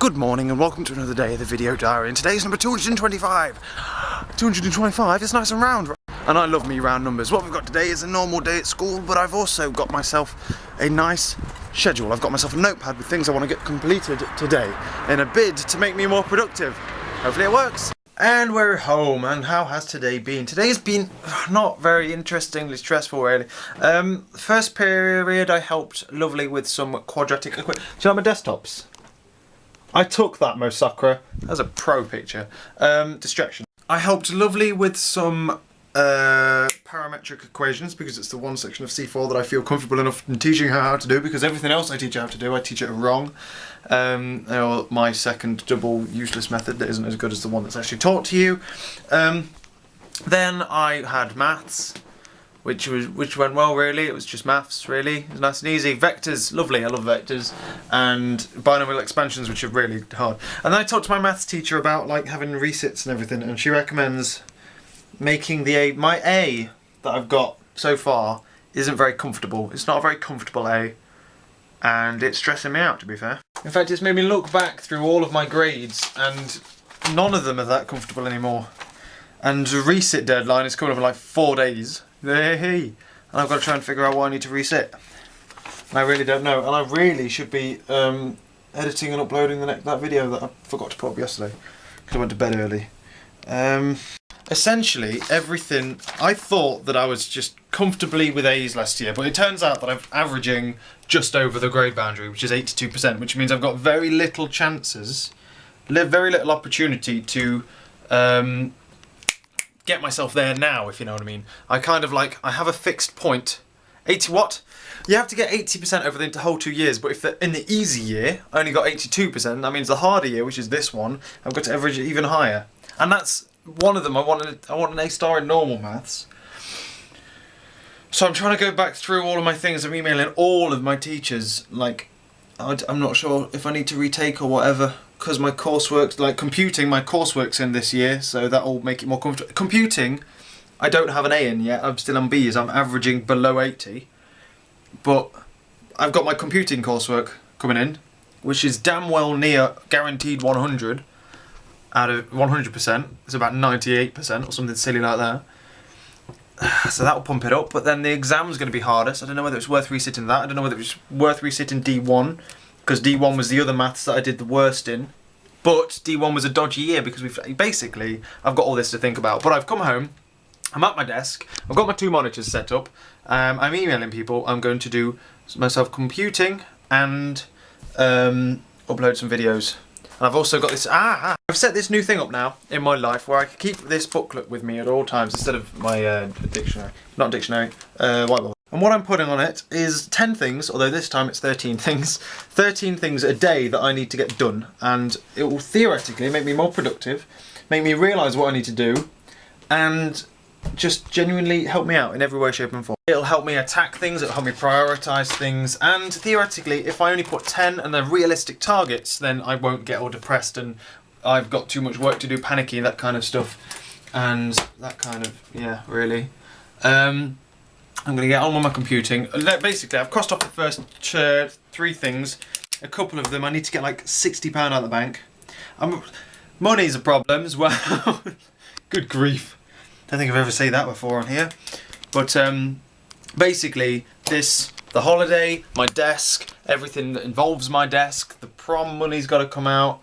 Good morning and welcome to another day of the video diary, and today's number 225. 225 is nice and round, right? And I love me round numbers. What we've got today is a normal day at school, but I've also got myself a nice schedule. I've got myself a notepad with things I want to get completed today in a bid to make me more productive. Hopefully it works. And we're home, and how has today been? Today has been not very interestingly stressful, really. First period I helped lovely with some quadratic equipment. Do you like my desktops? I took that, Mo Sakura. That's a pro picture. Distraction. I helped lovely with some parametric equations, because it's the one section of C4 that I feel comfortable enough in teaching her how to do, because everything else I teach her how to do, I teach it wrong. Or my second double useless method that isn't as good as the one that's actually taught to you. Then I had maths, which went well, really. It was just maths, really. It was nice and easy. Vectors, lovely. I love vectors. And binomial expansions, which are really hard. And then I talked to my maths teacher about like having resits and everything, and she recommends making my A that I've got so far isn't very comfortable. It's not a very comfortable A, and it's stressing me out, to be fair. In fact, it's made me look back through all of my grades, and none of them are that comfortable anymore. And the resit deadline is coming up in like 4 days. Hey. And I've got to try and figure out what I need to resit. And I really don't know. And I really should be editing and uploading that video that I forgot to put up yesterday, because I went to bed early. Essentially, everything, I thought that I was just comfortably with A's last year, but it turns out that I'm averaging just over the grade boundary, which is 82%, which means I've got very little chances, very little opportunity to get myself there now, if you know what I mean. I kind of like, I have a fixed point. 80 what? You have to get 80% over the whole 2 years, but if in the easy year, I only got 82%, that means the harder year, which is this one, I've got to average it even higher. And that's one of them. I want an A star in normal maths. So I'm trying to go back through all of my things. I'm emailing all of my teachers. Like, I'm not sure if I need to retake or whatever, because my coursework, like computing, my coursework's in this year, so that'll make it more comfortable. Computing, I don't have an A in yet. I'm still on B's. I'm averaging below 80. But I've got my computing coursework coming in, which is damn well near guaranteed 100. Out of 100%, it's about 98% or something silly like that. So that'll pump it up, but then the exam's going to be harder, so I don't know whether it's worth resitting that. I don't know whether it's worth resitting D1, because D1 was the other maths that I did the worst in. But D1 was a dodgy year, because basically, I've got all this to think about. But I've come home, I'm at my desk, I've got my 2 monitors set up, I'm emailing people, I'm going to do myself computing and upload some videos. And I've also got this, I've set this new thing up now in my life where I can keep this booklet with me at all times instead of my dictionary. Not dictionary, whiteboard. And what I'm putting on it is 10 things, although this time it's 13 things. 13 things a day that I need to get done. And it will theoretically make me more productive, make me realise what I need to do, and just genuinely help me out in every way, shape and form. It'll help me attack things, it'll help me prioritise things, and theoretically, if I only put 10 and they're realistic targets, then I won't get all depressed and I've got too much work to do, panicky, that kind of stuff. And that kind of, yeah, really. I'm going to get on with my computing. Basically, I've crossed off the first 3 things. A couple of them, I need to get like £60 out of the bank. Money's a problem as well. Good grief. Don't think I've ever said that before on here. But basically, the holiday, my desk, everything that involves my desk, the prom money's got to come out.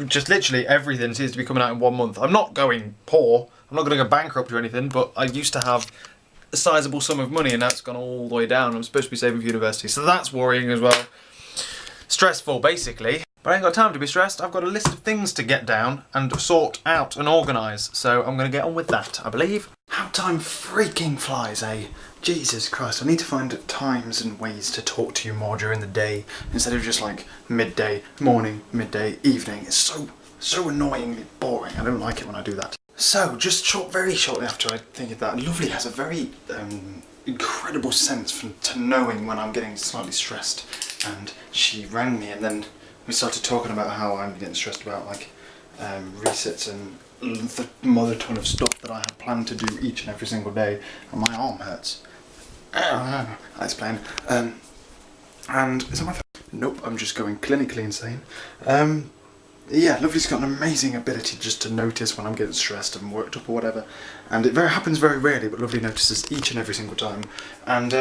Just literally everything seems to be coming out in 1 month. I'm not going poor. I'm not going to go bankrupt or anything, but I used to have a sizable sum of money and that's gone all the way down. I'm supposed to be saving for university, so that's worrying as well. Stressful, basically. But I ain't got time to be stressed. I've got a list of things to get down and sort out and organise. So I'm going to get on with that, I believe. How time freaking flies, eh? Jesus Christ, I need to find times and ways to talk to you more during the day instead of just like midday, morning, midday, evening. It's so annoyingly boring. I don't like it when I do that. So, just very shortly after I think of that, Lovely has a very incredible sense to knowing when I'm getting slightly stressed. And she rang me and then we started talking about how I'm getting stressed about like resets and the mother ton of stuff that I have planned to do each and every single day, and my arm hurts. I explain. And is that my phone? Nope, I'm just going clinically insane. Yeah, Lovely's got an amazing ability just to notice when I'm getting stressed and worked up or whatever. And it happens very rarely, but Lovely notices each and every single time. And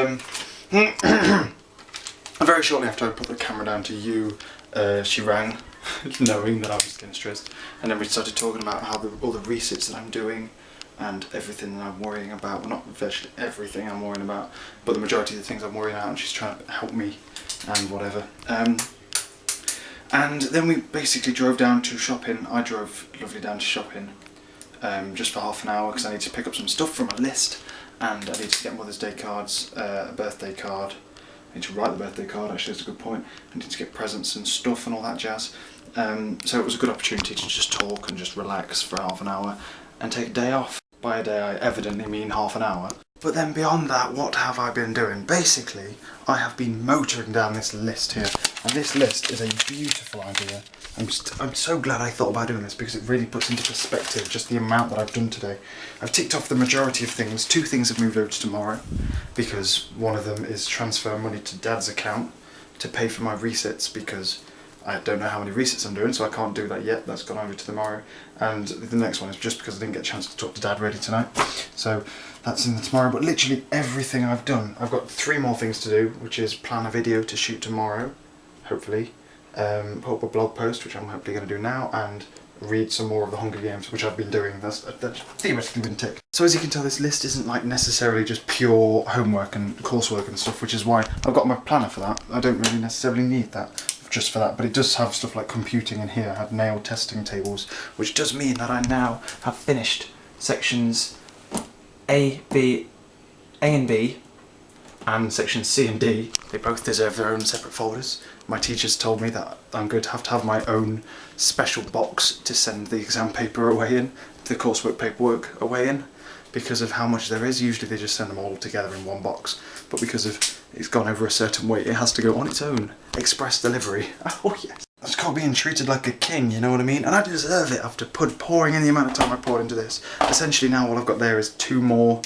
very shortly after I put the camera down to you, she rang, knowing that I was getting stressed. And then we started talking about how all the resits that I'm doing and everything that I'm worrying about. Well, not virtually everything I'm worrying about, but the majority of the things I'm worrying about, and she's trying to help me and whatever. And then we basically drove down to shopping. I drove Lovely down to shopping just for half an hour because I need to pick up some stuff from a list, and I need to get Mother's Day cards, a birthday card. I need to write the birthday card, actually, that's a good point. I need to get presents and stuff and all that jazz. So it was a good opportunity to just talk and just relax for half an hour and take a day off. By a day I evidently mean half an hour. But then beyond that, what have I been doing? Basically, I have been motoring down this list here. And this list is a beautiful idea. I'm so glad I thought about doing this because it really puts into perspective just the amount that I've done today. I've ticked off the majority of things. 2 things have moved over to tomorrow because one of them is transfer money to Dad's account to pay for my resets because I don't know how many resets I'm doing, so I can't do that yet. That's gone over to tomorrow. And the next one is just because I didn't get a chance to talk to Dad really tonight. So that's in the tomorrow. But literally everything I've done. I've got 3 more things to do, which is plan a video to shoot tomorrow, hopefully. Put up a blog post, which I'm hopefully going to do now, and read some more of the Hunger Games, which I've been doing. That's theoretically been ticked. So as you can tell, this list isn't like necessarily just pure homework and coursework and stuff, which is why I've got my planner for that. I don't really necessarily need that just for that, but it does have stuff like computing in here. I have nail testing tables, which does mean that I now have finished sections A and B, and sections C and D. They both deserve their own separate folders. My teachers told me that I'm going to have my own special box to send the exam paper away in, the coursework paperwork away in, because of how much there is. Usually they just send them all together in one box, but because of it's gone over a certain weight, it has to go on its own. Express delivery. Oh yes. I just can't being treated like a king, you know what I mean? And I deserve it after pouring in the amount of time I poured into this. Essentially now all I've got there is two more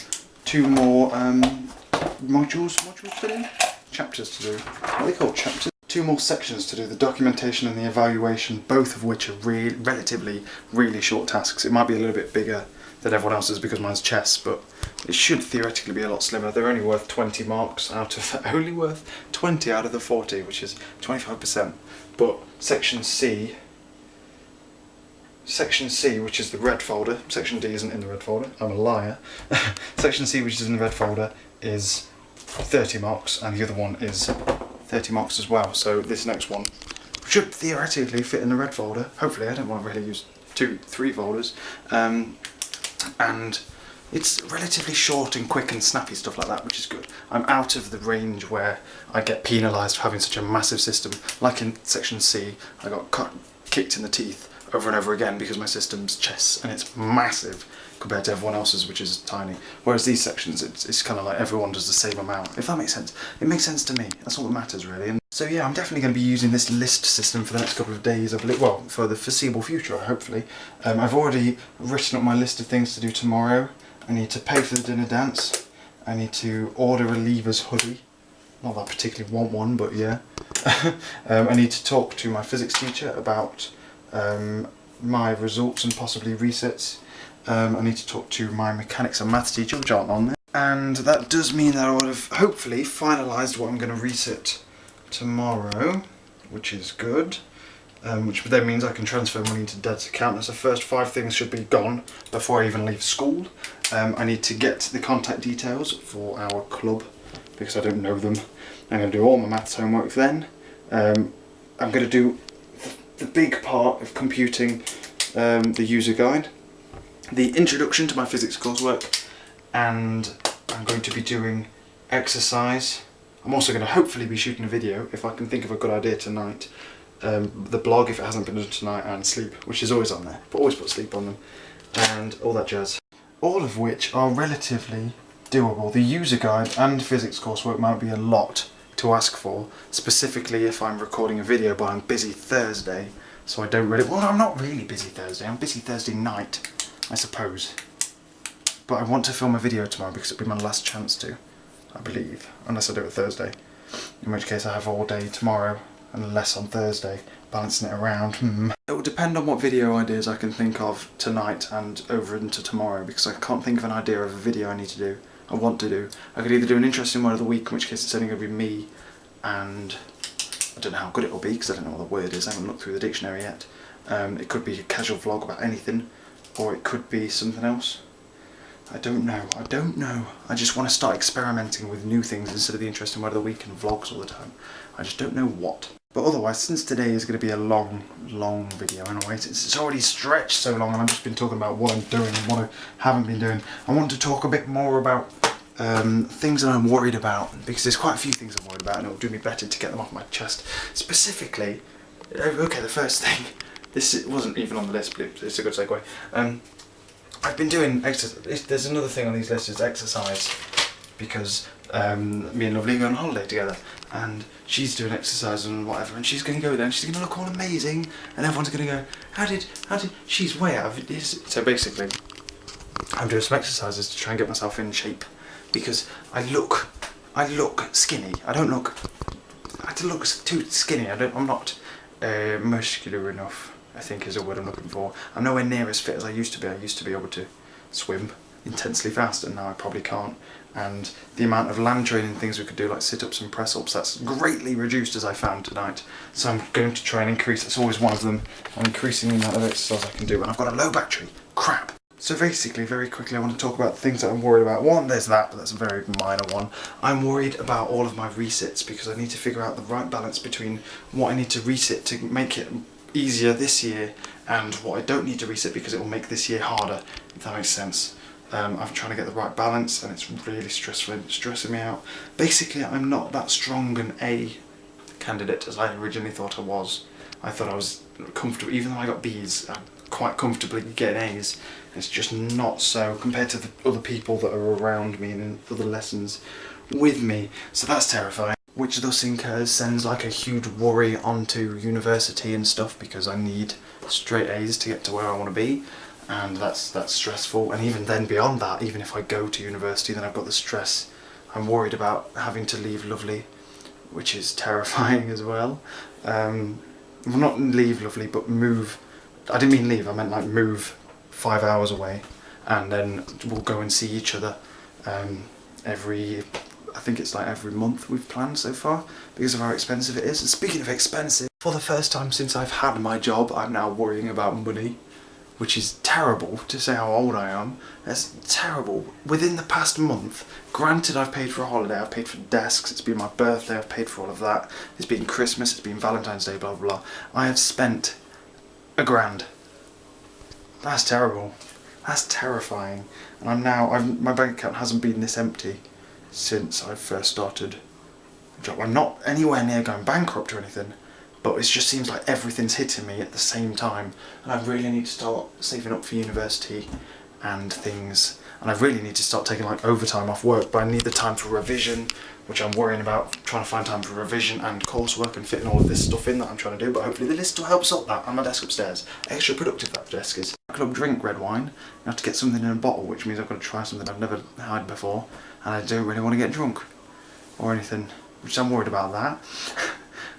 modules to do? Chapters to do. What are they called? Chapters? 2 more sections to do, the documentation and the evaluation, both of which are relatively really short tasks. It might be a little bit bigger than everyone else's because mine's chess, but it should theoretically be a lot slimmer. They're only worth 20 marks out of only worth 20 out of the 40, which is 25%. But section C, which is the red folder, section D isn't in the red folder, I'm a liar. Section C, which is in the red folder, is 30 marks, and the other one is 30 marks as well. So this next one should theoretically fit in the red folder. Hopefully, I don't want to really use 2-3 folders. And it's relatively short and quick and snappy stuff like that, which is good. I'm out of the range where I get penalised for having such a massive system. Like in section C, I got kicked in the teeth over and over again because my system's chess and it's massive compared to everyone else's, which is tiny. Whereas these sections, it's kind of like everyone does the same amount, if that makes sense. It makes sense to me. That's all that matters, really. And so yeah, I'm definitely going to be using this list system for the next couple of days, I believe. Well, for the foreseeable future, hopefully. I've already written up my list of things to do tomorrow. I need to pay for the dinner dance. I need to order a Leavers hoodie. Not that I particularly want one, but yeah. I need to talk to my physics teacher about my results and possibly resets. I need to talk to my mechanics and maths teacher, which aren't on there. And that does mean that I would have hopefully finalised what I'm going to reset tomorrow, which is good. Which then means I can transfer money into Dad's account. That's the first 5 things should be gone before I even leave school. I need to get the contact details for our club because I don't know them. I'm going to do all my maths homework then. I'm going to do the big part of computing the user guide, the introduction to my physics coursework, and I'm going to be doing exercise. I'm also going to hopefully be shooting a video if I can think of a good idea tonight. The blog if it hasn't been done tonight, and sleep, which is always on there, but always put sleep on them, and all that jazz. All of which are relatively doable. The user guide and physics coursework might be a lot to ask for, specifically if I'm recording a video, but I'm busy Thursday, so I don't really, well, I'm not really busy Thursday, I'm busy Thursday night, I suppose. But I want to film a video tomorrow because it'll be my last chance to, I believe, unless I do it Thursday, in which case I have all day tomorrow and less on Thursday, balancing it around. It will depend on what video ideas I can think of tonight and over into tomorrow, because I can't think of an idea of a video I need to do, I want to do. I could either do an interesting word of the week, in which case it's only going to be me, and I don't know how good it will be because I don't know what the word is, I haven't looked through the dictionary yet. It could be a casual vlog about anything, or it could be something else. I don't know. I just want to start experimenting with new things instead of the interesting word of the week and vlogs all the time. I just don't know what. But otherwise, since today is going to be a long video anyway, it's already stretched so long and I've just been talking about what I'm doing and what I haven't been doing. I want to talk a bit more about things that I'm worried about, because there's quite a few things I'm worried about and it'll do me better to get them off my chest. Specifically, okay, the first thing, this wasn't even on the list, but it's a good segue. I've been doing exercise. There's another thing on these lists is exercise, because me and Lovely go on holiday together, and she's doing exercise and whatever, and she's going to go there and she's going to look all amazing, and everyone's going to go, how did, she's way out of it. So basically, I'm doing some exercises to try and get myself in shape, because I look skinny. I have to look too skinny. I'm not muscular enough, I think is a word I'm looking for. I'm nowhere near as fit as I used to be. I used to be able to swim intensely fast, and now I probably can't. And the amount of land training things we could do, like sit-ups and press-ups, that's greatly reduced, as I found tonight. So I'm going to try and increase, that's always one of them, I'm increasing the amount of exercise I can do. And I've got a low battery. Crap. So basically, very quickly, I want to talk about things that I'm worried about. One, there's that, but that's a very minor one. I'm worried about all of my resits, because I need to figure out the right balance between what I need to resit to make it easier this year and what I don't need to reset because it will make this year harder, if that makes sense. I'm trying to get the right balance and it's really stressful, it's stressing me out. Basically, I'm not that strong an A candidate as I originally thought I was. I thought I was comfortable, even though I got B's, I'm quite comfortably getting A's. It's just not so compared to the other people that are around me and in other lessons with me, so that's terrifying. Which thus incurs, sends like a huge worry onto university and stuff, because I need straight A's to get to where I want to be, and that's stressful. And even then beyond that, even if I go to university, then I've got the stress. I'm worried about having to leave Lovely, which is terrifying as well. Well, not leave Lovely, but move. I didn't mean leave, I meant like move 5 hours away, and then we'll go and see each other I think it's like every month we've planned so far, because of how expensive it is. And speaking of expensive, for the first time since I've had my job, I'm now worrying about money, which is terrible to say how old I am. That's terrible. Within the past month, granted I've paid for a holiday, I've paid for desks, it's been my birthday, I've paid for all of that, it's been Christmas, it's been Valentine's Day, blah blah blah. I have spent £1,000. That's terrible. That's terrifying. And my bank account hasn't been this empty since I first started a job. I'm not anywhere near going bankrupt or anything, but it just seems like everything's hitting me at the same time, and I really need to start saving up for university and things, and I really need to start taking like overtime off work, but I need the time for revision, which I'm worrying about, trying to find time for revision and coursework and fitting all of this stuff in that I'm trying to do, but hopefully the list will help sort that on my desk upstairs. Extra productive that desk is. I could drink red wine, I have to get something in a bottle, which means I've got to try something I've never had before, and I don't really want to get drunk or anything, which I'm worried about that.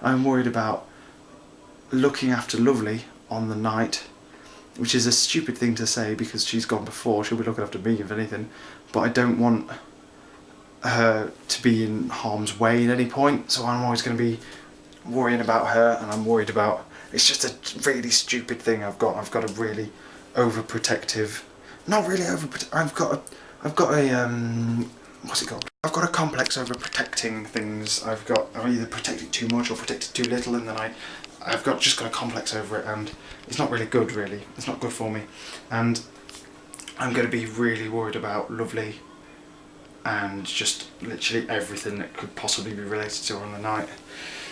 I'm worried about looking after Lovely on the night, which is a stupid thing to say because she's gone before, she'll be looking after me if anything, but I don't want her to be in harm's way at any point, so I'm always going to be worrying about her, and I'm worried about, it's just a really stupid thing I've got a really overprotective, not really overprotective, I've got a what's it called? I've got a complex over protecting things. I either protect it too much or protect it too little, and then I've just got a complex over it, and it's not really good, really. It's not good for me, and I'm going to be really worried about Lovely and just literally everything that could possibly be related to her on the night.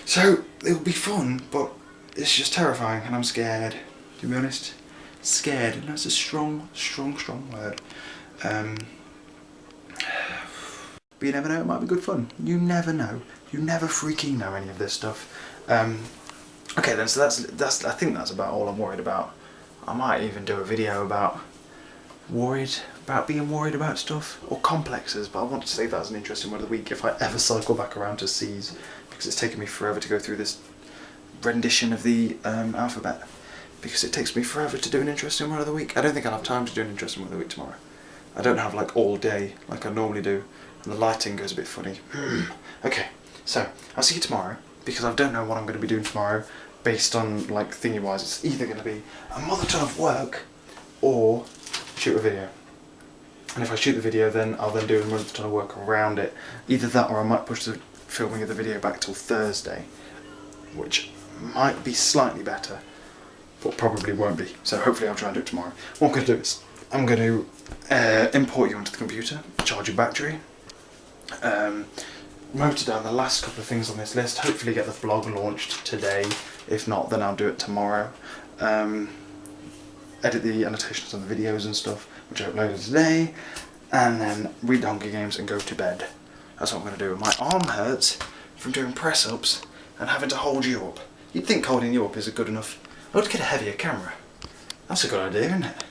So it'll be fun, but it's just terrifying, and I'm scared, to be honest. Scared, and that's a strong word. But you never know, it might be good fun. You never know. You never freaking know any of this stuff. Okay then, so that's I think that's about all I'm worried about. I might even do a video about being worried about stuff, or complexes, but I want to save that as an interesting word of the week if I ever cycle back around to C's, because it's taken me forever to go through this rendition of the alphabet, because it takes me forever to do an interesting word of the week. I don't think I'll have time to do an interesting word of the week tomorrow. I don't have like all day like I normally do, and the lighting goes a bit funny. Okay, so I'll see you tomorrow, because I don't know what I'm going to be doing tomorrow based on like thingy wise. It's either going to be a mother ton of work or shoot a video. And if I shoot the video, then I'll then do a mother ton of work around it. Either that, or I might push the filming of the video back till Thursday, which might be slightly better, but probably won't be. So hopefully I'll try and do it tomorrow. What I'm going to do is I'm going to import you onto the computer, charge your battery, motor down the last couple of things on this list, hopefully get the vlog launched today. If not, then I'll do it tomorrow. Edit the annotations on the videos and stuff, which I uploaded today, and then read the Hunger Games and go to bed. That's what I'm going to do. My arm hurts from doing press-ups and having to hold you up. You'd think holding you up is good enough. I would get a heavier camera. That's a good idea, isn't it?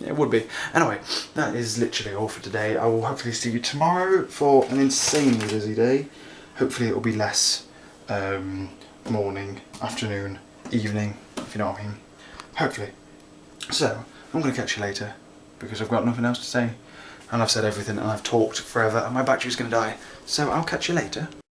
Yeah, it would be. Anyway, that is literally all for today. I will hopefully see you tomorrow for an insanely busy day. Hopefully it will be less morning, afternoon, evening, if you know what I mean. Hopefully. So, I'm going to catch you later, because I've got nothing else to say. And I've said everything, and I've talked forever, and my battery's going to die. So I'll catch you later.